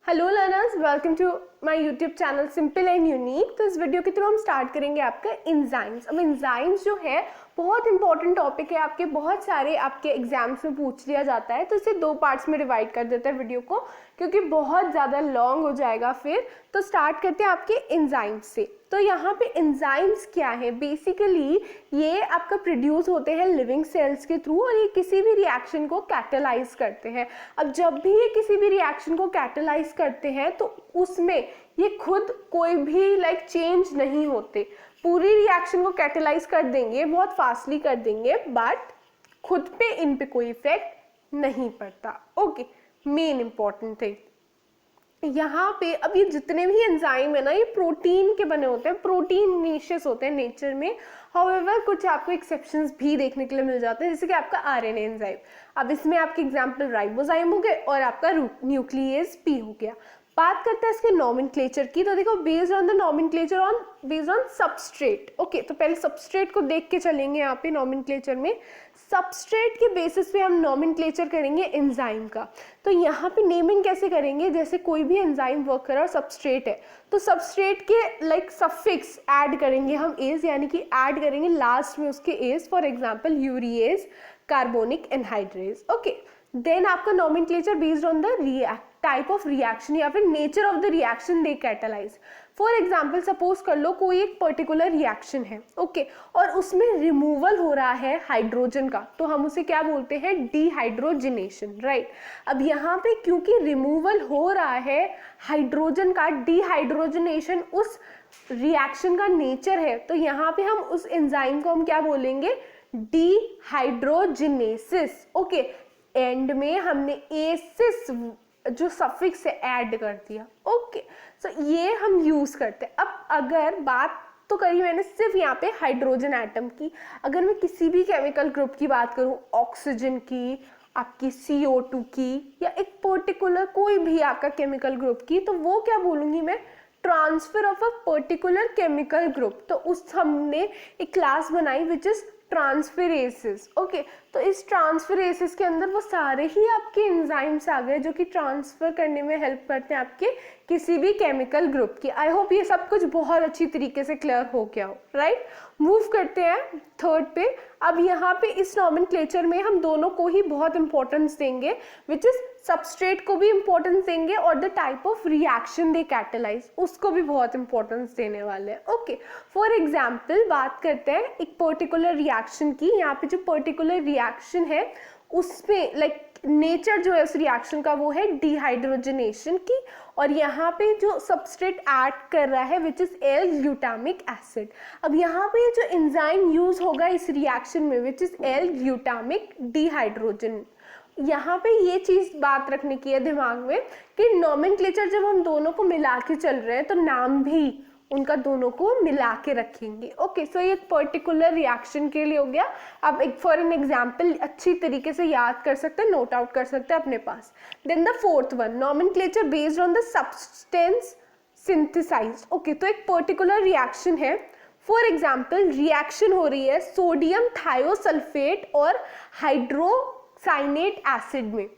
Hello learners, welcome to my YouTube channel simple and unique. तो इस video के through हम स्टार्ट करेंगे आपका एंजाइम्स। अब एंजाइम्स जो है बहुत इंपॉर्टेंट टॉपिक है, आपके बहुत सारे आपके एग्जाम्स में पूछ लिया जाता है, तो इसे दो पार्ट्स में डिवाइड कर देते हैं वीडियो को, क्योंकि बहुत ज़्यादा लॉन्ग हो जाएगा फिर। तो स्टार्ट करते हैं आपके एंजाइम्स से। तो यहाँ पे एंजाइम्स क्या है, बेसिकली ये आपका प्रोड्यूस होते हैं लिविंग सेल्स के थ्रू और ये किसी भी रिएक्शन को कैटालाइज करते हैं। अब जब भी ये किसी भी रिएक्शन को कैटालाइज करते हैं तो उसमें ये खुद कोई भी चेंज नहीं होते, पूरी रिएक्शन को कैटालाइज कर देंगे, बहुत फास्टली कर देंगे, बट खुद पे इन पे कोई इफेक्ट नहीं पड़ता। ओके, मेन इंपॉर्टेंट थिंग यहाँ पे अब ये जितने भी एंजाइम है ना, ये प्रोटीन के बने होते हैं, प्रोटीन निशेस होते हैं नेचर में। हाउएवर कुछ आपको एक्सेप्शंस भी देखने के लिए मिल जाते हैं, जैसे कि आपका आरएनए एंजाइम। अब इसमें आपके एग्जांपल राइबोजाइम हो गए और आपका न्यूक्लियस पी हो गया। बात करते हैं इसके नॉमेनक्लेचर की। तो देखो, based on the nomenclature based on substrate. Okay, तो पहले सबस्ट्रेट को देख के चलेंगे यहाँ पे नॉमेनक्लेचर में। सबस्ट्रेट के बेसिस पे हम नॉमेनक्लेचर करेंगे एंजाइम का। तो यहाँ पे नेमिंग कैसे करेंगे, जैसे कोई भी एंजाइम वर्क कर रहा है, सबस्ट्रेट है, तो सबस्ट्रेट के सफिक्स ऐड करेंगे हम एज, यानी कि ऐड करेंगे लास्ट में उसके ase. For example urease, carbonic anhydrase. Okay, then आपका nomenclature based on the type of reaction या फिर nature of the reaction they catalyse. For example suppose कर लो कोई एक पर्टिकुलर रिएक्शन है, ओके, और उसमें रिमूवल हो रहा है हाइड्रोजन का, तो हम उसे क्या बोलते हैं, डिहाइड्रोजिनेशन, राइट। अब यहाँ पे क्योंकि रिमूवल हो रहा है हाइड्रोजन का, डिहाइड्रोजिनेशन उस रिएक्शन का नेचर है, तो यहाँ पे हम उस एंजाइम को हम क्या बोलेंगे, डिहाइड्रोजिनेसिस। ओके, एंड में हमने एसिस जो सफिक्स है ऐड कर दिया। ओके, सो ये हम यूज करते हैं। अब अगर बात तो करी मैंने सिर्फ यहाँ पे हाइड्रोजन एटम की, अगर मैं किसी भी केमिकल ग्रुप की बात करूँ, ऑक्सीजन की, आपकी CO2 की, या एक पर्टिकुलर कोई भी आपका केमिकल ग्रुप की, तो वो क्या बोलूँगी मैं, transfer of a particular chemical group. तो उस हमने एक क्लास बनाई विच इज ट्रांसफरेसेस। ओके, तो इस ट्रांसफरेसेस के अंदर वो सारे ही आपके एंजाइम्स आ गए जो कि ट्रांसफर करने में हेल्प करते हैं आपके किसी भी केमिकल ग्रुप की। आई होप ये सब कुछ बहुत अच्छी तरीके से क्लियर हो गया हो, राइट। मूव करते हैं थर्ड पे। अब यहाँ पे इस नॉमेनक्लेचर में हम दोनों को ही बहुत इंपॉर्टेंस देंगे, विच इज सबस्ट्रेट को भी इंपॉर्टेंस देंगे और the type of reaction they catalyse उसको भी बहुत इंपॉर्टेंस देने वाले हैं। ओके, फॉर एग्जाम्पल बात करते हैं एक पर्टिकुलर रिएक्शन की। यहाँ पे जो पर्टिकुलर रिएक्शन है उसमें नेचर जो है उस रिएक्शन का वो है डिहाइड्रोजनेशन की, और यहाँ पे जो सबस्ट्रेट ऐड कर रहा है which is L glutamic acid. अब यहाँ पे जो एंजाइम यूज होगा इस रिएक्शन में which is L glutamic dehydrogen. यहाँ पे ये चीज बात रखने की है दिमाग में कि नॉमेनक्लेचर जब हम दोनों को मिला के चल रहे हैं तो नाम भी उनका दोनों को मिला के रखेंगे। ओके, सो ये पर्टिकुलर रिएक्शन के लिए हो गया। अब एक फॉर एन एग्जांपल अच्छी तरीके से याद कर सकते हैं, नोट आउट कर सकते हैं अपने पास। Then the fourth one, nomenclature based on the substance synthesised. Okay, तो एक पर्टिकुलर रिएक्शन है, फॉर एग्जाम्पल रिएक्शन हो रही है सोडियम थायोसल्फेट और हाइड्रोसाइनेट एसिड में,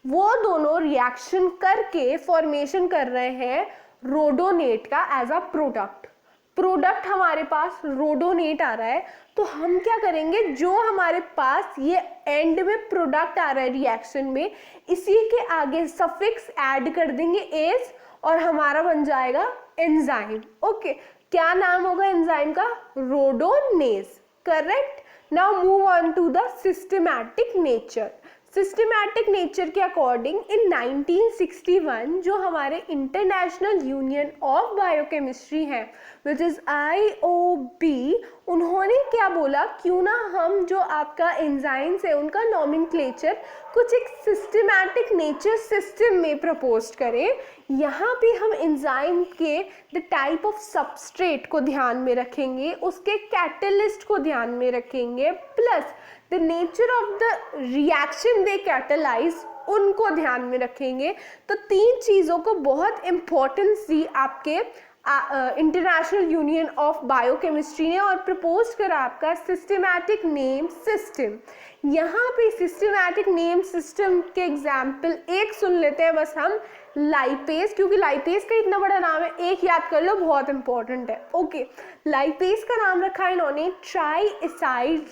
वो दोनों रिएक्शन करके फॉर्मेशन कर रहे हैं रोडोनेट का एज अ प्रोडक्ट हमारे पास रोडोनेट आ रहा है। तो हम क्या करेंगे, जो हमारे पास ये एंड में प्रोडक्ट आ रहा है रिएक्शन में, इसी के आगे सफिक्स ऐड कर देंगे एज, और हमारा बन जाएगा एंजाइम। ओके, क्या नाम होगा एंजाइम का, rhodanese, correct. Now move on to the systematic nature. Systematic nature के अकॉर्डिंग इन 1961 जो हमारे इंटरनेशनल यूनियन ऑफ बायोकेमिस्ट्री है विच इज IOB, उन्होंने क्या बोला, क्यों ना हम जो आपका एंजाइम्स है उनका नॉमेनक्लेचर कुछ एक सिस्टमैटिक नेचर सिस्टम में प्रपोज करें। यहाँ पे हम एंजाइम के द टाइप ऑफ सबस्ट्रेट को ध्यान में रखेंगे, उसके कैटलिस्ट को ध्यान में रखेंगे, plus the nature of the reaction they catalyse उनको ध्यान में रखेंगे। तो तीन चीज़ों को बहुत इंपॉर्टेंस दी आपके इंटरनेशनल यूनियन ऑफ बायोकेमिस्ट्री ने और प्रपोज करा आपका सिस्टमैटिक नेम सिस्टम। यहाँ पे सिस्टमैटिक नेम सिस्टम के एग्जाम्पल एक सुन लेते हैं बस हम, लाइपेज, क्योंकि लाइपेज का इतना बड़ा नाम है, एक याद कर लो, बहुत इंपॉर्टेंट है। ओके, लाइपेज का नाम रखा है इन्होंने try acyl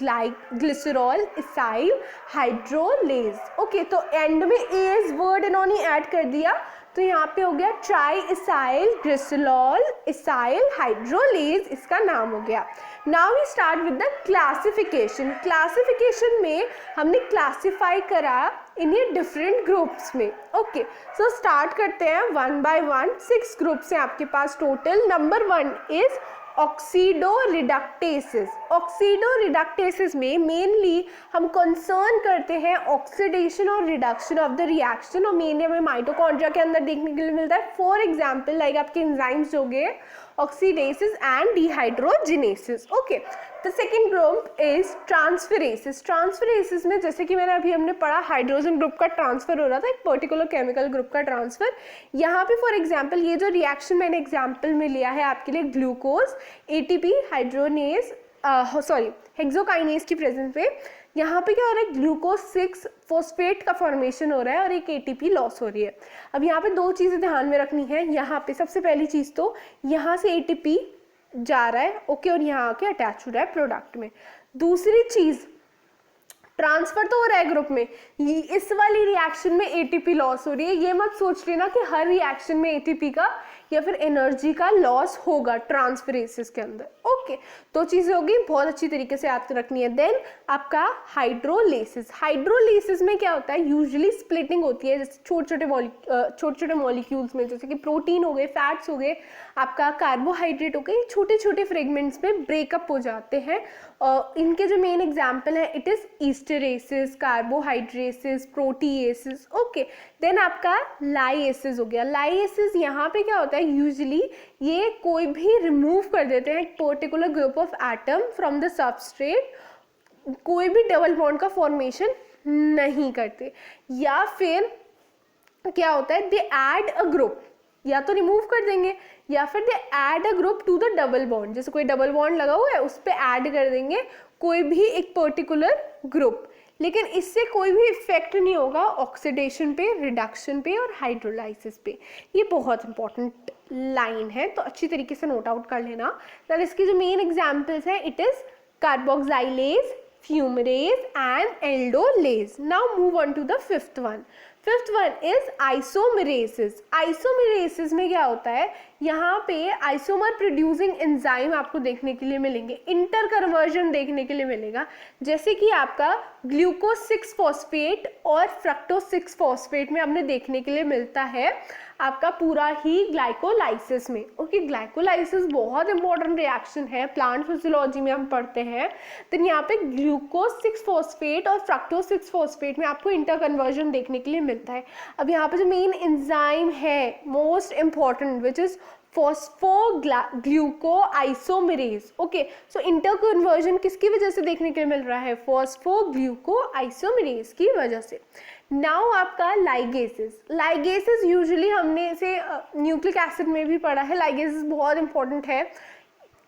glycerol acylhydrolase. Okay, तो एंड में एज वर्ड इन्होंने ऐड कर दिया, तो यहाँ पे हो गया triacylglycerol acylhydrolase, इसका नाम हो गया। Now we start with the classification. Classification में हमने क्लासिफाई करा इन्हें डिफरेंट ग्रुप्स में। ओके, सो स्टार्ट करते हैं वन बाय वन। 6 ग्रुप्स हैं आपके पास total. Number 1 is oxidoreductases. Oxidoreductases में मेनली हम कंसर्न करते हैं ऑक्सीडेशन और रिडक्शन ऑफ द रिएक्शन, और मेनली हमें माइटोकॉन्ड्रिया के अंदर देखने के लिए मिलता है। फॉर एग्जांपल लाइक आपके एंजाइम्स हो गए oxidases and dehydrogenases. Okay, the second group is transferases. Transferases में जैसे कि हमने पढ़ा हाइड्रोजन ग्रुप का ट्रांसफर हो रहा था, एक पर्टिकुलर केमिकल ग्रुप का ट्रांसफर। यहाँ पे फॉर एग्जांपल ये जो रिएक्शन मैंने एग्जांपल में लिया है आपके लिए, ग्लूकोज एटीपी हाइड्रोनेज हेक्सोकाइनेज की प्रेजेंस में, यहाँ पे क्या हो रहा है, ग्लूकोज 6 फॉस्फेट का फॉर्मेशन हो रहा है और एक एटीपी लॉस हो रही है। अब यहाँ पे 2 चीज़ें ध्यान में रखनी है। यहाँ पे सबसे पहली चीज़ तो यहाँ से एटीपी जा रहा है, ओके, और यहाँ आके अटैच हो रहा है प्रोडक्ट में। दूसरी चीज़, ट्रांसफर तो हो रहा है ग्रुप में, इस वाली रिएक्शन में एटीपी लॉस हो रही है। ये मत सोच लेना कि हर रिएक्शन में एटीपी का या फिर एनर्जी का लॉस होगा ट्रांसफरेसिस के अंदर। ओके, 2 चीजें होगी, बहुत अच्छी तरीके से आपको रखनी है। देन आपका हाइड्रोलेसिस। हाइड्रोलेसिस में क्या होता है, यूजुअली स्प्लिटिंग होती है, जैसे छोटे छोटे मॉलिक्यूल्स में, जैसे कि प्रोटीन हो गए, फैट्स हो गए, आपका कार्बोहाइड्रेट हो गए, छोटे छोटे फ्रेगमेंट्स में ब्रेकअप हो जाते हैं। इनके जो मेन एग्जाम्पल है it is esterases, carbohydrases, proteases. Okay, then आपका लाइएसिस हो गया। लाइएसिस यहाँ पे क्या होता है, यूजुअली ये कोई भी रिमूव कर देते हैं एक particular group of atom from the substrate, कोई भी डबल बॉन्ड का फॉर्मेशन नहीं करते, या फिर क्या होता है, दे ऐड अ ग्रुप, या तो रिमूव कर देंगे या फिर they add a group to the double bond, जैसे कोई डबल बॉन्ड लगा हुआ है उस पर ऐड कर देंगे कोई भी एक पर्टिकुलर ग्रुप, लेकिन इससे कोई भी इफेक्ट नहीं होगा ऑक्सीडेशन पे, रिडक्शन पे और हाइड्रोलाइसिस पे। ये बहुत इंपॉर्टेंट लाइन है, तो अच्छी तरीके से नोट आउट कर लेना। तो इसकी जो मेन एग्जाम्पल्स है it is carboxylase, fumarase and aldolase. Now move on to the fifth one. Fifth one is isomerases. Isomerases में क्या होता है, यहाँ पे आइसोमर प्रोड्यूसिंग एंजाइम आपको देखने के लिए मिलेंगे, इंटर कन्वर्जन देखने के लिए मिलेगा, जैसे कि आपका ग्लूकोज 6 फॉस्फेट और फ्रक्टोज 6 फॉस्फेट में हमने देखने के लिए मिलता है आपका पूरा ही ग्लाइकोलाइसिस में। ओके, ग्लाइकोलाइसिस बहुत इंपॉर्टेंट रिएक्शन है, प्लांट फिजियोलॉजी में हम पढ़ते हैं। तो यहाँ पे ग्लूकोज 6 फॉस्फेट और फ्रक्टोज 6 फॉस्फेट में आपको इंटर कन्वर्जन देखने के लिए मिलता है। अब यहाँ पे जो मेन एंजाइम है most important which is phosphoglucoisomerase. Okay, so interconversion किसकी वजह से देखने के लिए मिल रहा है, फॉस्फोग्लूकोआइसोमेरेज की वजह से। नाउ आपका लाइगेसिस। लाइगेसिस यूजुअली हमने इसे न्यूक्लिक एसिड में भी पढ़ा है। लाइगेसिस बहुत इंपॉर्टेंट है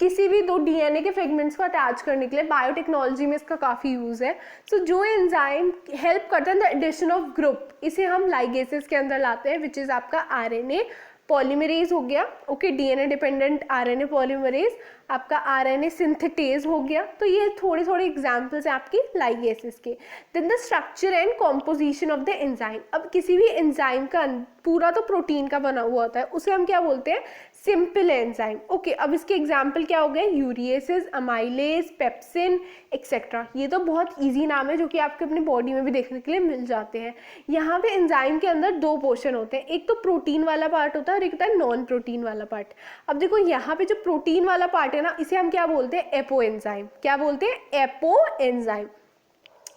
किसी भी 2 डीएनए के फ्रेगमेंट्स को अटैच करने के लिए, बायोटेक्नोलॉजी में इसका काफ़ी यूज़ है। सो जो एंजाइम हेल्प करता है द एडिशन ऑफ ग्रुप, इसे हम लाइगेसिस के अंदर लाते हैं, विच इज़ आपका आरएनए पॉलीमरेज हो गया। Okay, DNA dependent RNA polymerase, आपका आरएनए सिंथेटेज हो गया। तो ये थोड़े एग्जांपल्स हैं आपकी लाइगेसिस के। Then the structure and composition of the enzyme. अब किसी भी एंजाइम का पूरा तो प्रोटीन का बना हुआ होता है, उसे हम क्या बोलते हैं, सिंपल एंजाइम। ओके, अब इसके एग्जाम्पल क्या हो गए, यूरिएसिस, अमाइलेज, पेप्सिन एक्सेट्रा। ये तो बहुत ईजी नाम है जो कि आपके अपनी बॉडी में भी देखने के लिए मिल जाते हैं। यहाँ पे एंजाइम के अंदर 2 पोर्शन होते हैं, एक तो प्रोटीन वाला पार्ट होता है और एक होता है नॉन प्रोटीन वाला पार्ट। अब देखो यहाँ पे जो प्रोटीन वाला पार्ट है ना, इसे हम क्या बोलते हैं, एपो एंजाइम। क्या बोलते हैं, एपो एंजाइम।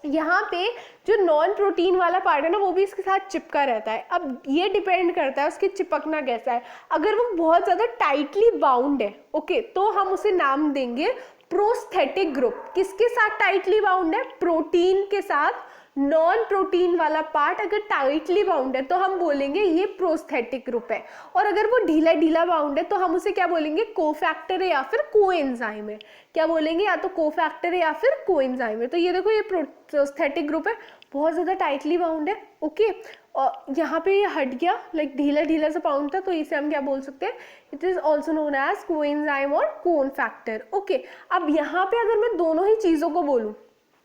यहाँ पे जो नॉन प्रोटीन वाला पार्ट है ना, वो भी इसके साथ चिपका रहता है। अब ये डिपेंड करता है उसके चिपकना कैसा है। अगर वो बहुत ज़्यादा टाइटली बाउंड है, ओके, तो हम उसे नाम देंगे प्रोस्थेटिक ग्रुप। किसके साथ टाइटली बाउंड है, प्रोटीन के साथ। नॉन प्रोटीन वाला पार्ट अगर टाइटली बाउंड है तो हम बोलेंगे ये प्रोस्थेटिक ग्रुप है, और अगर वो ढीला ढीला बाउंड है तो हम उसे क्या बोलेंगे, कोफैक्टर है या फिर कोएंजाइम है। क्या बोलेंगे, या तो कोफैक्टर है या फिर कोएंजाइम है। तो ये देखो ये प्रोस्थेटिक ग्रुप है, बहुत ज़्यादा टाइटली बाउंड है। ओके, और यहाँ पे ये हट गया, लाइक ढीला ढीला सा पाउंड था, तो इसे हम क्या बोल सकते हैं, it is also known as coenzyme और कोन फैक्टर। ओके, अब यहाँ पे अगर मैं दोनों ही चीज़ों को बोलूँ,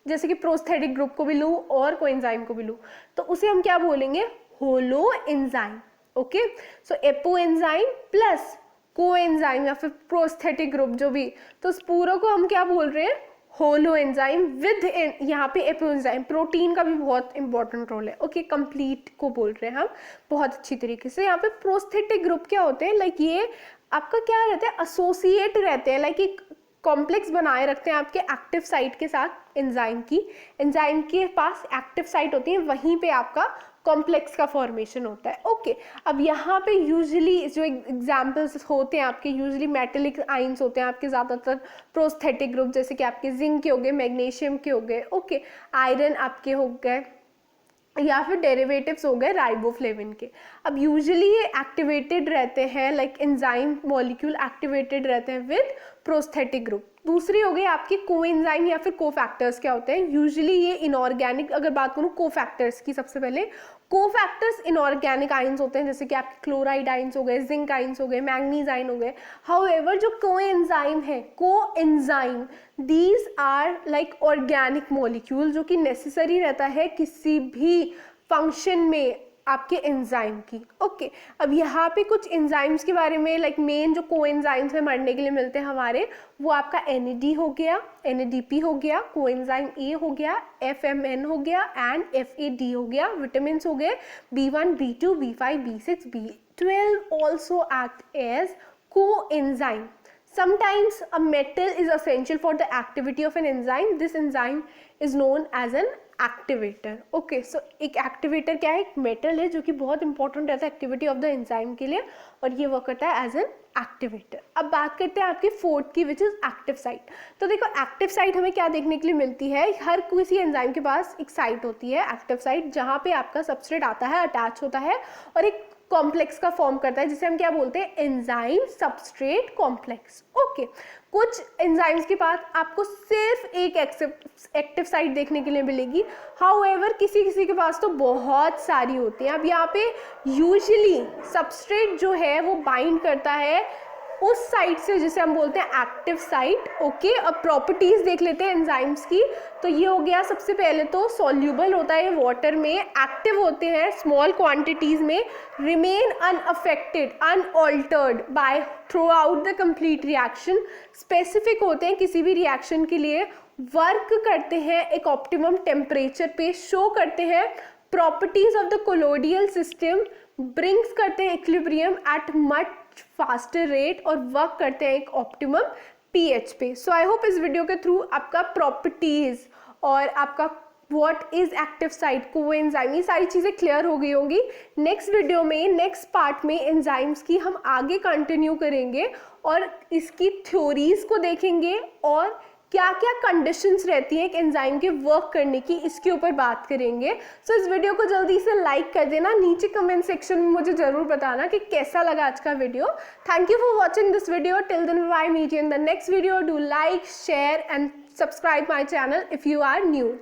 जैसे कि प्रोस्थेटिक ग्रुप को भी लूँ और कोएंजाइम को भी लूँ, तो उसे हम क्या बोलेंगे, होलो एंजाइम। ओके, सो एपो एंजाइम प्लस कोएंजाइम या फिर प्रोस्थेटिक ग्रुप जो भी, तो उस पूरा को हम क्या बोल रहे हैं, होलो एंजाइम विद यहाँ पे एपो एंजाइम। प्रोटीन का भी बहुत इंपॉर्टेंट रोल है। ओके, कंप्लीट को बोल रहे हैं हम बहुत अच्छी तरीके से। यहाँ पे प्रोस्थेटिक ग्रुप क्या होते हैं, लाइक ये आपका क्या रहता है, एसोसिएट रहते हैं, लाइक एक कॉम्प्लेक्स बनाए रखते हैं आपके एक्टिव साइट के साथ। एंजाइम के पास एक्टिव साइट होती है, वहीं पे आपका कॉम्प्लेक्स का फॉर्मेशन होता है। ओके, अब यहाँ पे यूजुअली जो एग्जाम्पल्स होते हैं आपके, यूजुअली मेटेलिक आइंस होते हैं आपके ज़्यादातर प्रोस्थेटिक ग्रुप, जैसे कि आपके जिंक के हो गए, मैग्नीशियम के हो गए, ओके, आयरन आपके हो गए, या फिर डेरिवेटिव्स हो गए राइबोफ्लेविन के। अब यूजुअली ये एक्टिवेटेड रहते हैं, लाइक एंजाइम मॉलिक्यूल एक्टिवेटेड रहते हैं विद प्रोस्थेटिक ग्रुप। दूसरी हो गई आपकी कोएंजाइम या फिर कोफैक्टर्स। क्या होते हैं, यूजुअली ये इनऑर्गेनिक, अगर बात करूँ कोफैक्टर्स की, सबसे पहले कोफैक्टर्स इनऑर्गेनिक आइंस होते हैं, जैसे कि आपके क्लोराइड आइंस हो गए, जिंक आइंस हो गए, मैंगनीज आइन हो गए। हाउएवर जो कोएंजाइम है, coenzyme, these are like organic molecule जो कि नेसेसरी रहता है किसी भी फंक्शन में आपके एंजाइम की। ओके, अब यहाँ पे कुछ एंजाइम्स के बारे में, लाइक मेन जो कोएंजाइम्स है मरने के लिए मिलते हैं हमारे, वो आपका NAD हो गया, NADP हो गया, कोएंजाइम A हो गया, FMN हो गया एंड FAD हो गया। विटामिन हो गए B1, B2, B5, B6, B12 also act as coenzyme. Sometimes a metal is essential for the activity of an enzyme. This enzyme is known as an activator. Okay, so एक activator क्या है, एक metal है जो कि बहुत important रहता है एक्टिविटी ऑफ द एंजाइम के लिए, और ये वर्क करता है एज एन एक्टिवेटर। अब बात करते हैं आपके फोर्थ की, विच इज एक्टिव साइट। तो देखो एक्टिव साइट हमें क्या देखने के लिए मिलती है, हर किसी एंजाइम के पास एक साइट होती है एक्टिव साइट, जहाँ पे आपका सबस्ट्रेट आता है, अटैच होता है और एक कॉम्प्लेक्स का फॉर्म करता है, जिसे हम क्या बोलते हैं, एंजाइम सबस्ट्रेट कॉम्प्लेक्स। ओके, कुछ एंजाइम्स के पास आपको सिर्फ एक एक्टिव साइट देखने के लिए मिलेगी, हाउएवर किसी किसी के पास तो बहुत सारी होती हैं। अब यहाँ पे यूजुअली सबस्ट्रेट जो है वो बाइंड करता है उस साइट से जिसे हम बोलते हैं एक्टिव साइट। ओके, अब प्रॉपर्टीज देख लेते हैं एंजाइम्स की। तो ये हो गया, सबसे पहले तो सॉल्यूबल होता है वाटर में, एक्टिव होते हैं स्मॉल क्वांटिटीज में, remain unaffected unaltered by throughout the complete reaction, specific होते हैं किसी भी रिएक्शन के लिए, वर्क करते हैं एक ऑप्टिमम टेम्परेचर पे, शो करते हैं properties of the colloidal system, brings करते हैं equilibrium at much faster rate और वर्क करते हैं एक ऑप्टिमम pH पे। सो आई होप इस वीडियो के थ्रू आपका प्रॉपर्टीज और आपका what is active site, coenzyme, ये सारी चीज़ें क्लियर हो गई होंगी। नेक्स्ट वीडियो में, नेक्स्ट पार्ट में एंजाइम्स की हम आगे कंटिन्यू करेंगे और इसकी थ्योरीज को देखेंगे और क्या क्या कंडीशंस रहती हैं एक एंजाइम के वर्क करने की, इसके ऊपर बात करेंगे। सो इस वीडियो को जल्दी से लाइक कर देना, नीचे कमेंट सेक्शन में मुझे जरूर बताना कि कैसा लगा आज का video. Thank you for watching this video, till then bye, meet you in the next video. Do like, share and subscribe my channel if you are new.